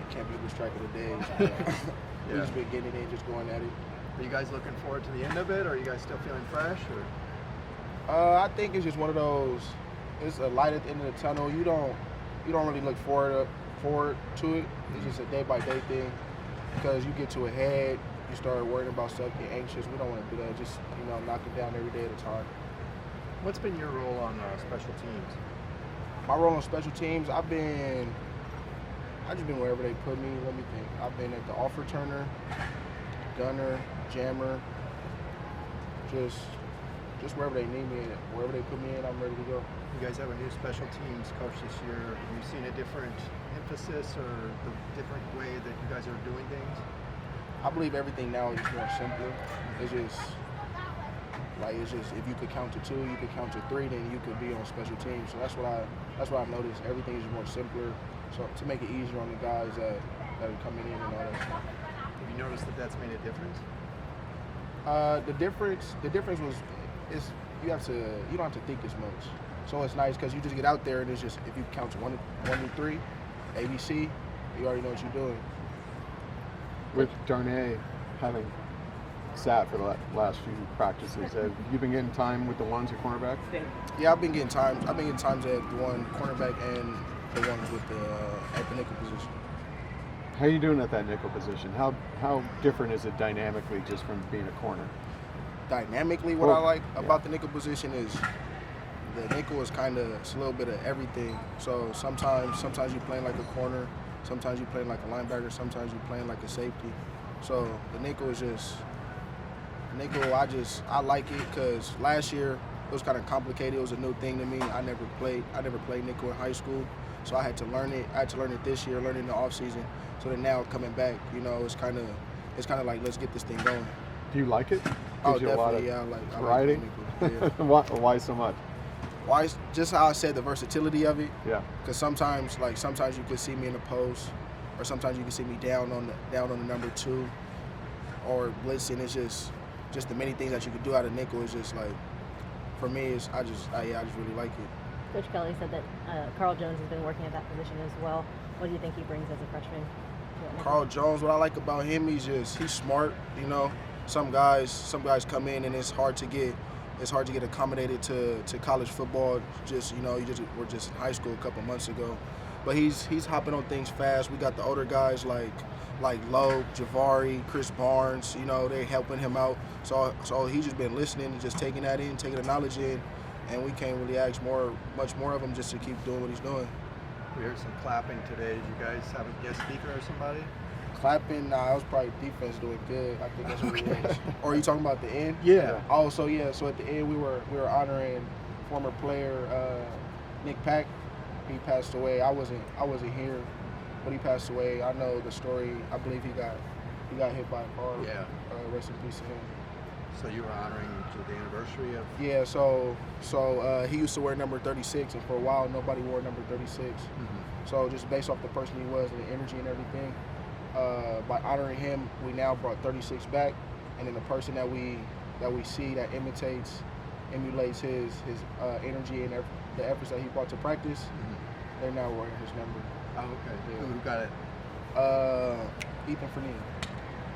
can't be lose track of the days. But Yeah. we just been getting it in, just going at it. Are you guys looking forward to the end of it, or are you guys still feeling fresh? Or? I think it's just one of those. It's a light at the end of the tunnel. You don't really look forward to it. It's just a day by day thing because you get to a head, you start worrying about stuff, get anxious. We don't want to do that. Just knock it down every day at a time. What's been your role on special teams? My role on special teams, I've just been wherever they put me. Let me think. I've been at the off returner, gunner, jammer, just wherever they need me, wherever they put me in, I'm ready to go. You guys have a new special teams coach this year. Have you seen a different emphasis or the different way that you guys are doing things? I believe everything now is more simpler. It's just if you could count to 2, you could count to 3, then you could be on special teams. So that's what I've noticed. Everything is more simpler. So to make it easier on the guys that are coming in and all that stuff. Have you noticed that that's made a difference? The difference was you don't have to think as much. So it's nice because you just get out there and it's just if you count to 1 to 3, ABC, you already know what you're doing. With Darnay having sat for the last few practices, have you been getting time with the ones at cornerback? Yeah, I've been getting times. I've been getting times at the one cornerback and the ones with at the nickel position. How are you doing at that nickel position? How different is it dynamically just from being a corner? Dynamically, what I like about the nickel position is the nickel is it's a little bit of everything. So sometimes you're playing like a corner, sometimes you're playing like a linebacker, sometimes you're playing like a safety. So the nickel is I like it because last year it was kind of complicated. It was a new thing to me. I never played nickel in high school, so I had to learn it. I had to learn it this year, learn it in the off season. So then now coming back, it's kind of like let's get this thing going. Do you like it? Oh, Gives you definitely. a lot of variety. variety? Yeah. Why so much? Why? Just how I said, the versatility of it. Yeah. Because sometimes you could see me in the post, or sometimes you can see me down on the number 2, or blitzing. It's just the many things that you could do out of nickel. Is just like, for me, I just really like it. Coach Kelly said that Carl Jones has been working at that position as well. What do you think he brings as a freshman? Carl Jones, what I like about him, he's smart. Some guys come in and it's hard to get accommodated to college football. We're just in high school a couple months ago, but he's hopping on things fast. We got the older guys like Lowe, Javari, Chris Barnes. They're helping him out. So he's just been listening and just taking that in, taking the knowledge in, and we can't really ask much more of him just to keep doing what he's doing. We heard some clapping today. Did you guys have a guest speaker or somebody? Clapping? Nah, it was probably defense doing good. I think that's what it was. Or are you talking about the end? Yeah. Oh, so at the end we were honoring former player Nick Pack. He passed away. I wasn't here, but he passed away. I know the story. I believe he got hit by a car. Yeah. Rest in peace to him. So you were honoring the anniversary of? Yeah. So he used to wear number 36, and for a while nobody wore number 36. Mm-hmm. So just based off the person he was and the energy and everything, by honoring him, we now brought 36 back, and then the person that we see that emulates his energy and the efforts that he brought to practice, they're now wearing his number. Oh, okay. Yeah. Who got it? Ethan Fournier.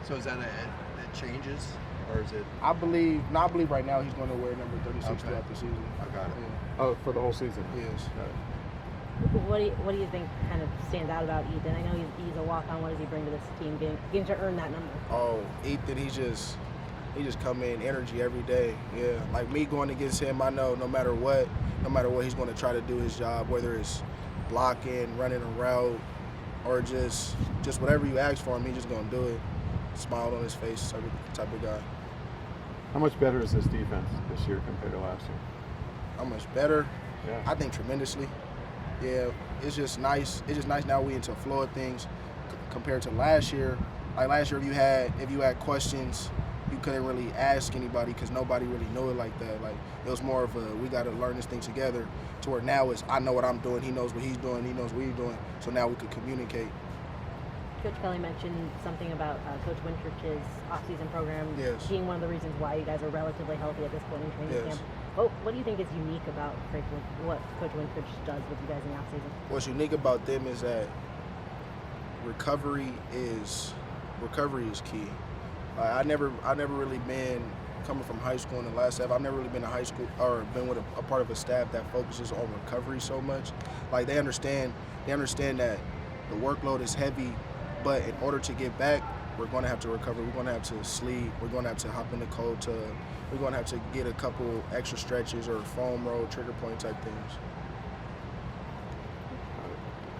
So is that it changes, or is it? I believe right now he's going to wear number 36 throughout the season. I got it. Yeah. Oh, for the whole season? Yes. What do you think kind of stands out about Ethan? I know he's a walk-on. What does he bring to this team, getting to earn that number? Oh, Ethan, he just come in energy every day. Yeah, like me going against him, I know no matter what, he's going to try to do his job, whether it's blocking, running a route, or just whatever you ask for him, he's just going to do it. Smile on his face, type of guy. How much better is this defense this year compared to last year? How much better? Yeah. I think tremendously. Yeah, it's just nice. It's just nice now we into flow of things compared to last year. Like last year, if you had questions, you couldn't really ask anybody because nobody really knew it like that. Like it was more of a we got to learn this thing together. To where now is I know what I'm doing, he knows what he's doing, he knows what he's doing. So now we could communicate. Coach Kelly mentioned something about Coach Wintrich's off-season program being one of the reasons why you guys are relatively healthy at this point in training camp. What do you think is unique about what Coach Wintrich does with you guys in the off-season? What's unique about them is that recovery is key. I never really been coming from high school in the last staff. I've never really been to high school or been with a part of a staff that focuses on recovery so much. Like they understand that the workload is heavy, but in order to get back, we're going to have to recover. We're going to have to sleep. We're going to have to hop in the cold tub. We're going to have to get a couple extra stretches or foam roll, trigger point type things.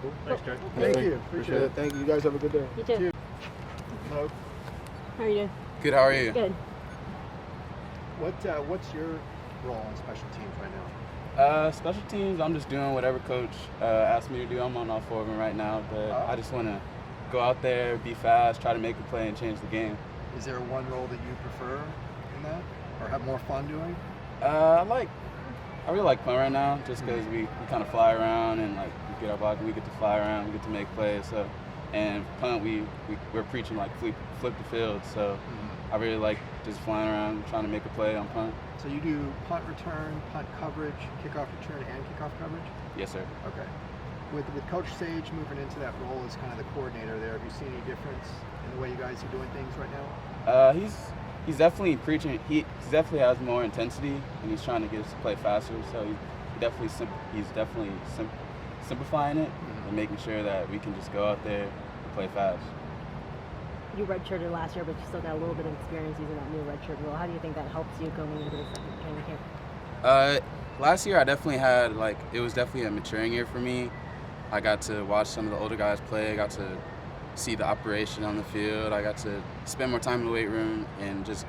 Cool. Thanks, guys. Thank you. Appreciate it. Thank you. You guys have a good day. You too. Hello. How are you doing? Good, how are you? Good. What's your role on special teams right now? Special teams, I'm just doing whatever coach asked me to do. I'm on all four of them right now, but I just want to go out there, be fast, try to make a play, and change the game. Is there one role that you prefer in that, or have more fun doing? I really like punt right now, just because we kind of fly around and like we get our body, we get to fly around, we get to make plays. So, and punt, we're preaching like flip the field. So, I really like just flying around, trying to make a play on punt. So you do punt return, punt coverage, kickoff return, and kickoff coverage? Yes, sir. Okay. With Coach Sage moving into that role as kind of the coordinator there, have you seen any difference in the way you guys are doing things right now? He's definitely preaching. He definitely has more intensity, and he's trying to get us to play faster. So he's definitely simplifying it and making sure that we can just go out there and play fast. You redshirted last year, but you still got a little bit of experience using that new redshirt rule. How do you think that helps you going into the second training camp? Last year I definitely had it was definitely a maturing year for me. I got to watch some of the older guys play. I got to see the operation on the field. I got to spend more time in the weight room and just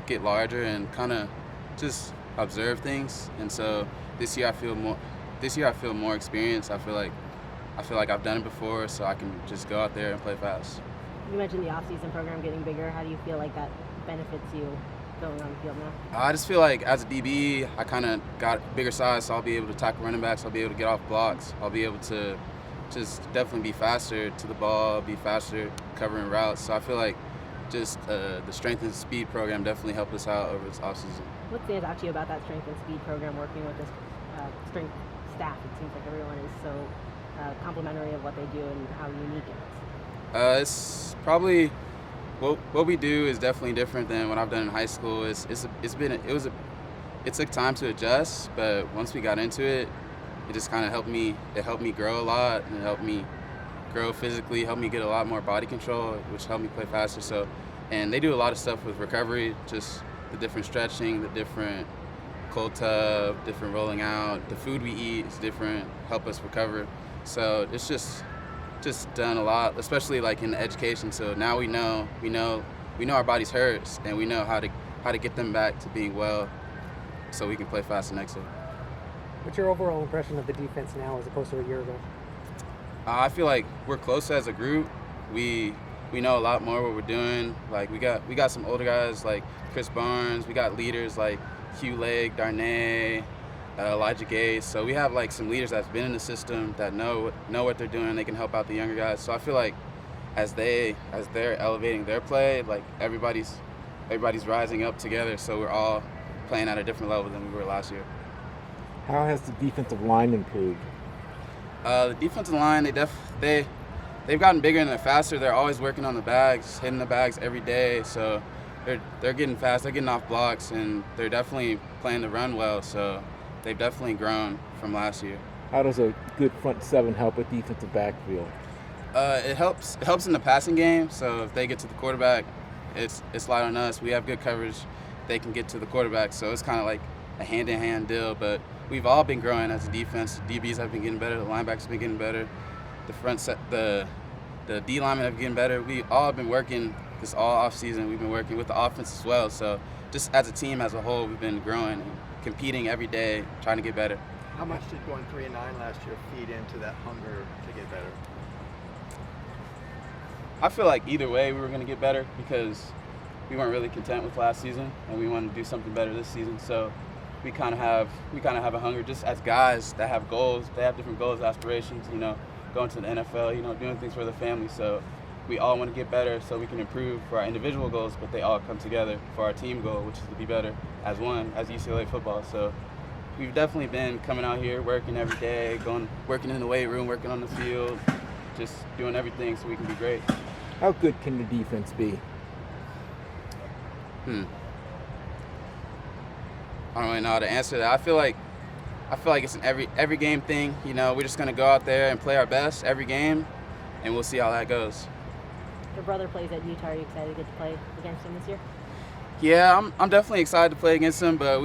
get larger and kind of just observe things. And so this year I feel more experienced. I feel like I've done it before, so I can just go out there and play fast. You mentioned the off-season program getting bigger. How do you feel like that benefits you going on the field now? I just feel like as a DB, I kind of got bigger size, so I'll be able to tackle running backs. I'll be able to get off blocks. I'll be able to just definitely be faster to the ball, be faster covering routes. So I feel like just the strength and speed program definitely helped us out over this offseason. What stands out to you about that strength and speed program working with this strength staff? It seems like everyone is so complimentary of what they do and how unique it is. It's probably what we do is definitely different than what I've done in high school. It took time to adjust, but once we got into it, it just kind of helped me. It helped me grow a lot, and it helped me grow physically, helped me get a lot more body control, which helped me play faster. So, and they do a lot of stuff with recovery, just the different stretching, the different cold tub, different rolling out. The food we eat is different, help us recover. So it's just done a lot, especially like in education. So now we know our bodies hurts, and we know how to get them back to being well, so we can play faster next year. What's your overall impression of the defense now as opposed to a year ago? I feel like we're close as a group. We know a lot more what we're doing. Like we got some older guys like Chris Barnes. We got leaders like Hugh Lake, Darnay, Elijah Gay. So we have like some leaders that's been in the system that know what they're doing. They can help out the younger guys. So I feel like as they're elevating their play, like everybody's rising up together. So we're all playing at a different level than we were last year. How has the defensive line improved? The defensive line, they've gotten bigger and they're faster. They're always working on the bags, hitting the bags every day. So they're getting fast. They're getting off blocks, and they're definitely playing the run well. So they've definitely grown from last year. How does a good front seven help with defensive backfield? It helps in the passing game. So if they get to the quarterback, it's light on us. We have good coverage. They can get to the quarterback. So it's kind of like a hand-in-hand deal. But we've all been growing as a defense. The DBs have been getting better. The linebackers have been getting better. The front set, the D linemen have been getting better. We all have been working this all off season. We've been working with the offense as well. So just as a team as a whole, we've been growing and competing every day, trying to get better. How much did going 3-9 last year feed into that hunger to get better? I feel like either way we were going to get better because we weren't really content with last season and we wanted to do something better this season. So we kind of have a hunger just as guys that have goals. They have different goals, aspirations, going to the NFL, doing things for the family. So we all want to get better so we can improve for our individual goals, but they all come together for our team goal, which is to be better as one, as UCLA football. So we've definitely been coming out here, working every day, working in the weight room, working on the field, just doing everything so we can be great. How good can the defense be? I don't really know how to answer that. I feel like it's an every game thing. You know, we're just gonna go out there and play our best every game, and we'll see how that goes. Your brother plays at Utah. Are you excited to get to play against him this year? Yeah, I'm definitely excited to play against him, but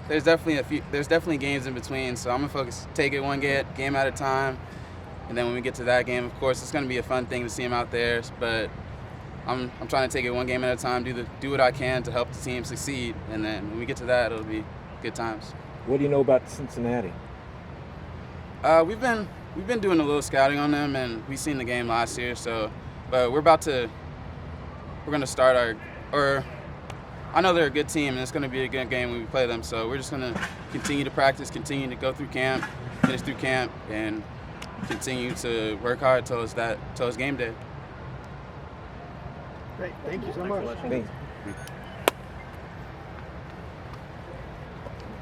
there's definitely games in between. So I'm gonna take it one game at a time, and then when we get to that game, of course, it's gonna be a fun thing to see him out there. But I'm trying to take it one game at a time, do what I can to help the team succeed, and then when we get to that, it'll be good times. What do you know about Cincinnati? We've been doing a little scouting on them, and we seen the game last year. So, but we're gonna start I know they're a good team, and it's gonna be a good game when we play them. So we're just gonna continue to practice, continue to go through camp, finish through camp, and continue to work hard till it's game day. Great. Thank you so much. Thanks.